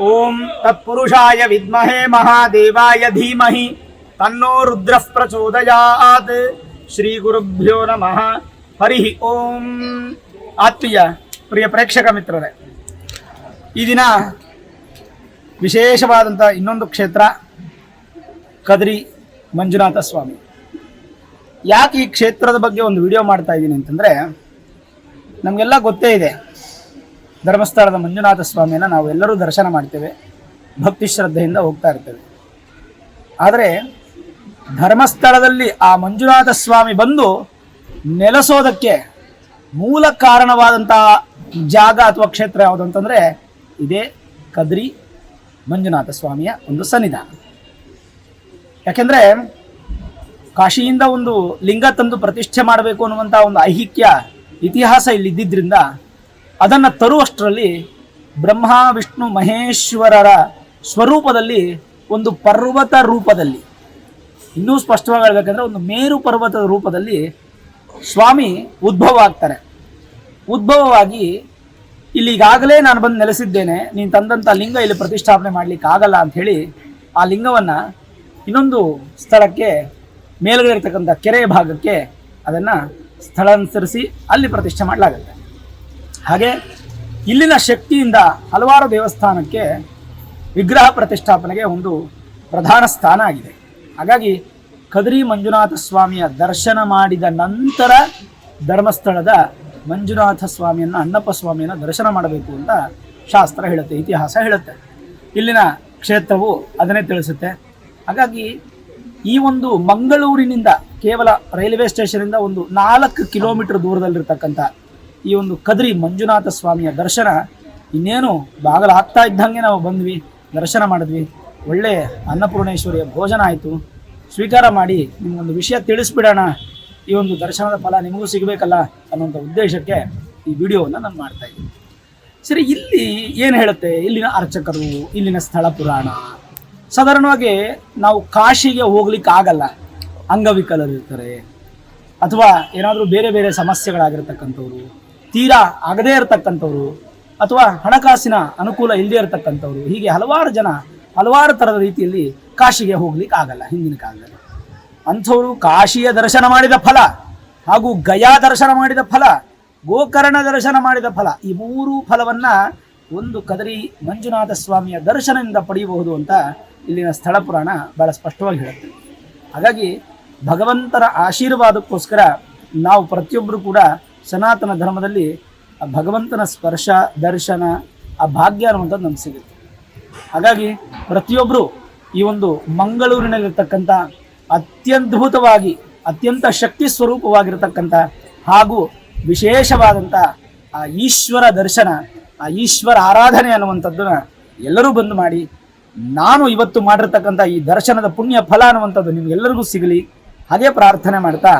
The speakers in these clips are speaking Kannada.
ಓಂ ತತ್ಪುರುಷಾಯ ವಿದ್ಮಹೇ ಮಹಾದೇವಾಯ ಧೀಮಹಿ ತನ್ನೋ ರುದ್ರಃ ಪ್ರಚೋದಯಾತ್. ಶ್ರೀ ಗುರುಭ್ಯೋ ನಮಃ. ಹರಿ ಓಂ. ಆತ್ಮೀಯ ಪ್ರಿಯ ಪ್ರೇಕ್ಷಕ ಮಿತ್ರರೇ, ಈ ದಿನ ವಿಶೇಷವಾದಂಥ ಇನ್ನೊಂದು ಕ್ಷೇತ್ರ ಕದ್ರಿ ಮಂಜುನಾಥ ಸ್ವಾಮಿ. ಯಾಕೆ ಈ ಕ್ಷೇತ್ರದ ಬಗ್ಗೆ ಒಂದು ವಿಡಿಯೋ ಮಾಡ್ತಾ ಇದ್ದೀನಿ ಅಂತಂದರೆ, ನಮಗೆಲ್ಲ ಗೊತ್ತೇ ಇದೆ, ಧರ್ಮಸ್ಥಳದ ಮಂಜುನಾಥ ಸ್ವಾಮಿಯನ್ನು ನಾವು ಎಲ್ಲರೂ ದರ್ಶನ ಮಾಡ್ತೇವೆ, ಭಕ್ತಿ ಶ್ರದ್ಧೆಯಿಂದ ಹೋಗ್ತಾ ಇರ್ತೇವೆ. ಆದರೆ ಧರ್ಮಸ್ಥಳದಲ್ಲಿ ಆ ಮಂಜುನಾಥ ಸ್ವಾಮಿ ಬಂದು ನೆಲೆಸೋದಕ್ಕೆ ಮೂಲ ಕಾರಣವಾದಂತಹ ಜಾಗ ಅಥವಾ ಕ್ಷೇತ್ರ ಯಾವುದು ಅಂತಂದರೆ ಇದೇ ಕದ್ರಿ ಮಂಜುನಾಥ ಸ್ವಾಮಿಯ ಒಂದು ಸನ್ನಿಧಾನ. ಯಾಕೆಂದರೆ ಕಾಶಿಯಿಂದ ಒಂದು ಲಿಂಗ ತಂದು ಪ್ರತಿಷ್ಠೆ ಮಾಡಬೇಕು ಅನ್ನುವಂಥ ಒಂದು ಐಹಿಕ್ಯ ಇತಿಹಾಸ ಇಲ್ಲಿದ್ದರಿಂದ ಅದನ್ನು ತರುವಷ್ಟರಲ್ಲಿ ಬ್ರಹ್ಮ ವಿಷ್ಣು ಮಹೇಶ್ವರರ ಸ್ವರೂಪದಲ್ಲಿ ಒಂದು ಪರ್ವತ ರೂಪದಲ್ಲಿ, ಇನ್ನೂ ಸ್ಪಷ್ಟವಾಗಿ ಹೇಳಬೇಕಂದ್ರೆ ಒಂದು ಮೇರು ಪರ್ವತದ ರೂಪದಲ್ಲಿ ಸ್ವಾಮಿ ಉದ್ಭವ ಆಗ್ತಾರೆ. ಉದ್ಭವವಾಗಿ ಇಲ್ಲಿ ಈಗಾಗಲೇ ನಾನು ಬಂದು ನೆಲೆಸಿದ್ದೇನೆ, ನೀನು ತಂದಂಥ ಲಿಂಗ ಇಲ್ಲಿ ಪ್ರತಿಷ್ಠಾಪನೆ ಮಾಡಲಿಕ್ಕೆ ಆಗಲ್ಲ ಅಂಥೇಳಿ ಆ ಲಿಂಗವನ್ನು ಇನ್ನೊಂದು ಸ್ಥಳಕ್ಕೆ, ಮೇಲುಗಡೆ ಇರ್ತಕ್ಕಂಥ ಕೆರೆಯ ಭಾಗಕ್ಕೆ ಅದನ್ನು ಸ್ಥಳಾಂತರಿಸಿ ಅಲ್ಲಿ ಪ್ರತಿಷ್ಠೆ ಮಾಡಲಾಗುತ್ತೆ. ಹಾಗೆ ಇಲ್ಲಿನ ಶಕ್ತಿಯಿಂದ ಹಲವಾರು ದೇವಸ್ಥಾನಕ್ಕೆ ವಿಗ್ರಹ ಪ್ರತಿಷ್ಠಾಪನೆಗೆ ಒಂದು ಪ್ರಧಾನ ಸ್ಥಾನ ಆಗಿದೆ. ಹಾಗಾಗಿ ಕದ್ರಿ ಮಂಜುನಾಥ ಸ್ವಾಮಿಯ ದರ್ಶನ ಮಾಡಿದ ನಂತರ ಧರ್ಮಸ್ಥಳದ ಮಂಜುನಾಥ ಸ್ವಾಮಿಯನ್ನು, ಅಣ್ಣಪ್ಪ ಸ್ವಾಮಿಯನ್ನು ದರ್ಶನ ಮಾಡಬೇಕು ಅಂತ ಶಾಸ್ತ್ರ ಹೇಳುತ್ತೆ, ಇತಿಹಾಸ ಹೇಳುತ್ತೆ. ಇಲ್ಲಿನ ಕ್ಷೇತ್ರವು ಅದನ್ನೇ ತಿಳಿಸುತ್ತೆ. ಹಾಗಾಗಿ ಈ ಒಂದು ಮಂಗಳೂರಿನಿಂದ ಕೇವಲ ರೈಲ್ವೆ ಸ್ಟೇಷನಿಂದ ಒಂದು 4 ಕಿಲೋಮೀಟರ್ ದೂರದಲ್ಲಿರ್ತಕ್ಕಂಥ ಈ ಒಂದು ಕದ್ರಿ ಮಂಜುನಾಥ ಸ್ವಾಮಿಯ ದರ್ಶನ, ಇನ್ನೇನು ಬಾಗಲಾಗ್ತಾ ಇದ್ದಂಗೆ ನಾವು ಬಂದ್ವಿ, ದರ್ಶನ ಮಾಡಿದ್ವಿ, ಒಳ್ಳೆ ಅನ್ನಪೂರ್ಣೇಶ್ವರಿಯ ಭೋಜನ ಆಯಿತು, ಸ್ವೀಕಾರ ಮಾಡಿ ನಿಮಗೊಂದು ವಿಷಯ ತಿಳಿಸ್ಬಿಡೋಣ, ಈ ಒಂದು ದರ್ಶನದ ಫಲ ನಿಮಗೂ ಸಿಗಬೇಕಲ್ಲ ಅನ್ನೋಂಥ ಉದ್ದೇಶಕ್ಕೆ ಈ ವಿಡಿಯೋವನ್ನು ನಾನು ಮಾಡ್ತಾಯಿದ್ದೀನಿ. ಸರಿ, ಇಲ್ಲಿ ಏನು ಹೇಳುತ್ತೆ ಇಲ್ಲಿನ ಅರ್ಚಕರು, ಇಲ್ಲಿನ ಸ್ಥಳ ಪುರಾಣ. ಸಾಧಾರಣವಾಗಿ ನಾವು ಕಾಶಿಗೆ ಹೋಗ್ಲಿಕ್ಕೆ ಆಗಲ್ಲ, ಅಂಗವಿಕಲರಿರ್ತಾರೆ ಅಥವಾ ಏನಾದರೂ ಬೇರೆ ಬೇರೆ ಸಮಸ್ಯೆಗಳಾಗಿರ್ತಕ್ಕಂಥವ್ರು, ತೀರಾ ಆಗದೇ ಇರತಕ್ಕಂಥವ್ರು, ಅಥವಾ ಹಣಕಾಸಿನ ಅನುಕೂಲ ಇಲ್ಲದೇ ಇರತಕ್ಕಂಥವ್ರು, ಹೀಗೆ ಹಲವಾರು ಜನ ಹಲವಾರು ಥರದ ರೀತಿಯಲ್ಲಿ ಕಾಶಿಗೆ ಹೋಗ್ಲಿಕ್ಕೆ ಆಗಲ್ಲ ಹಿಂದಿನ ಕಾಲದಲ್ಲಿ. ಅಂಥವರು ಕಾಶಿಯ ದರ್ಶನ ಮಾಡಿದ ಫಲ ಹಾಗೂ ಗಯಾ ದರ್ಶನ ಮಾಡಿದ ಫಲ, ಗೋಕರ್ಣ ದರ್ಶನ ಮಾಡಿದ ಫಲ, ಈ 3 ಫಲವನ್ನು ಒಂದು ಕದ್ರಿ ಮಂಜುನಾಥ ಸ್ವಾಮಿಯ ದರ್ಶನದಿಂದ ಪಡೆಯಬಹುದು ಅಂತ ಇಲ್ಲಿನ ಸ್ಥಳ ಪುರಾಣ ಭಾಳ ಸ್ಪಷ್ಟವಾಗಿ ಹೇಳುತ್ತೆ. ಹಾಗಾಗಿ ಭಗವಂತನ ಆಶೀರ್ವಾದಕ್ಕೋಸ್ಕರ ನಾವು ಪ್ರತಿಯೊಬ್ಬರು ಕೂಡ ಸನಾತನ ಧರ್ಮದಲ್ಲಿ ಆ ಭಗವಂತನ ಸ್ಪರ್ಶ, ದರ್ಶನ, ಆ ಭಾಗ್ಯ ಅನ್ನುವಂಥದ್ದು ನಮ್ಗೆ ಸಿಗುತ್ತೆ. ಹಾಗಾಗಿ ಪ್ರತಿಯೊಬ್ಬರು ಈ ಒಂದು ಮಂಗಳೂರಿನಲ್ಲಿರ್ತಕ್ಕಂಥ ಅತ್ಯದ್ಭುತವಾಗಿ, ಅತ್ಯಂತ ಶಕ್ತಿ ಸ್ವರೂಪವಾಗಿರತಕ್ಕಂಥ ಹಾಗೂ ವಿಶೇಷವಾದಂಥ ಆ ಈಶ್ವರ ದರ್ಶನ, ಆ ಈಶ್ವರ ಆರಾಧನೆ ಅನ್ನುವಂಥದ್ದನ್ನ ಎಲ್ಲರೂ ಬಂದು ಮಾಡಿ, ನಾನು ಇವತ್ತು ಮಾಡಿರ್ತಕ್ಕಂಥ ಈ ದರ್ಶನದ ಪುಣ್ಯ ಫಲ ಅನ್ನುವಂಥದ್ದು ನಿಮಗೆಲ್ಲರಿಗೂ ಸಿಗಲಿ ಹಾಗೆ ಪ್ರಾರ್ಥನೆ ಮಾಡ್ತಾ,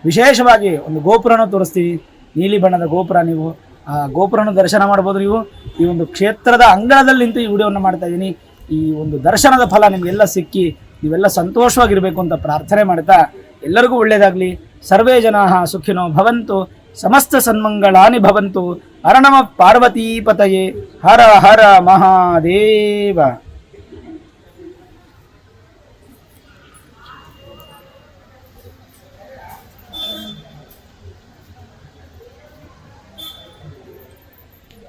ವಿಶೇಷವಾಗಿ ಒಂದು ಗೋಪುರನ ತೋರಿಸ್ತೀವಿ, ನೀಲಿ ಬಣ್ಣದ ಗೋಪುರ. ನೀವು ಆ ಗೋಪುರನ ದರ್ಶನ ಮಾಡ್ಬೋದು. ನೀವು ಈ ಒಂದು ಕ್ಷೇತ್ರದ ಅಂಗಳದಲ್ಲಿ ನಿಂತು ಈ ವಿಡಿಯೋವನ್ನು ಮಾಡ್ತಾ ಇದ್ದೀನಿ. ಈ ಒಂದು ದರ್ಶನದ ಫಲ ನಿಮಗೆಲ್ಲ ಸಿಕ್ಕಿ ನೀವೆಲ್ಲ ಸಂತೋಷವಾಗಿರಬೇಕು ಅಂತ ಪ್ರಾರ್ಥನೆ ಮಾಡ್ತಾ, ಎಲ್ಲರಿಗೂ ಒಳ್ಳೆಯದಾಗಲಿ. ಸರ್ವೇ ಜನಾಃ ಸುಖಿನೋ ಭವಂತು, ಸಮಸ್ತ ಸನ್ಮಂಗಳಾನಿ ಭವಂತು. ಹರ ನಮಃ ಪಾರ್ವತೀಪತಯೇ. ಹರ ಹರ ಮಹಾದೇವ.